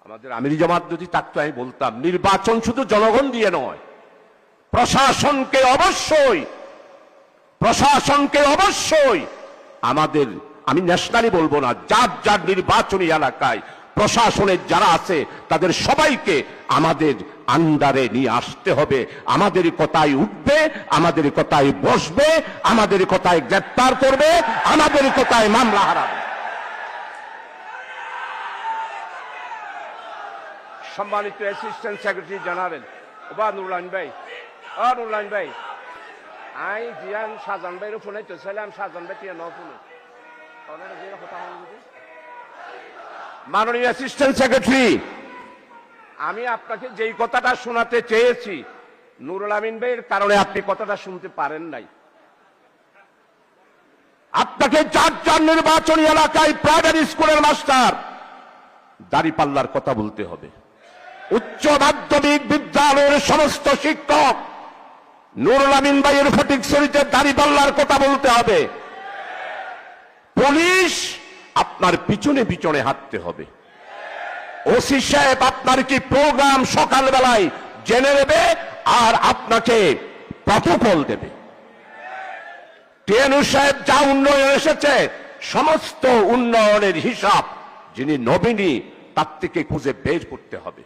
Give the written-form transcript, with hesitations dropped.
আমাদের আমিরি জামাত যদি থাকতো আমি বলতাম নির্বাচন শুধু জনগণ দিয়ে নয়, প্রশাসনকে অবশ্যই আমাদের, আমি ন্যাশনালি বলবো না, যার যার নির্বাচনী এলাকায় প্রশাসনের যারা আছে তাদের সবাইকে আমাদের আন্ডারে নিয়ে আসতে হবে। আমাদের কথায় উঠবে, আমাদের কথায় বসবে, আমাদের কথায় গ্রেফতার করবে, আমাদের কথায় মামলা হারাবে। সম্মানিত অ্যাসিস্ট্যান্ট সেক্রেটারি জানাবেন ওবা নুরলাইন ভাই আই জিয়ান সাজান ভাইয়ের ফোনে তো ছিলাম, সাজান ভাই টিয়া ন ফোনে মাননীয় অ্যাসিস্ট্যান্ট সেক্রেটারি, আমি আপনাকে যেই কথাটা শোনাতে চেয়েছি নুরুল আমিন ভাইয়ের কারণে আপনি কথাটা শুনতে পারেন নাই। আপনাকে যার যার নির্বাচনী এলাকায় প্রাইমারি স্কুলের মাস্টার দাঁড়িপাল্লার কথা বলতে হবে, উচ্চ মাধ্যমিক বিদ্যালয়ের সমস্ত শিক্ষক নুরুল আমিন ভাইয়ের ফটিকছড়িতে দাঁড়িপাল্লার কথা বলতে হবে। পুলিশ আপনার পিছনে পিছনে হাঁটতে হবে। ওসি সাহেব আপনার কি প্রোগ্রাম সকালবেলায় জেনে নেবে আর আপনাকে প্রটোকল দেবে। টিএনউ সাহেব যা উন্নয়ন এসেছে সমস্ত উন্নয়নের হিসাব যিনি নবীনী তার থেকে খুঁজে বের করতে হবে।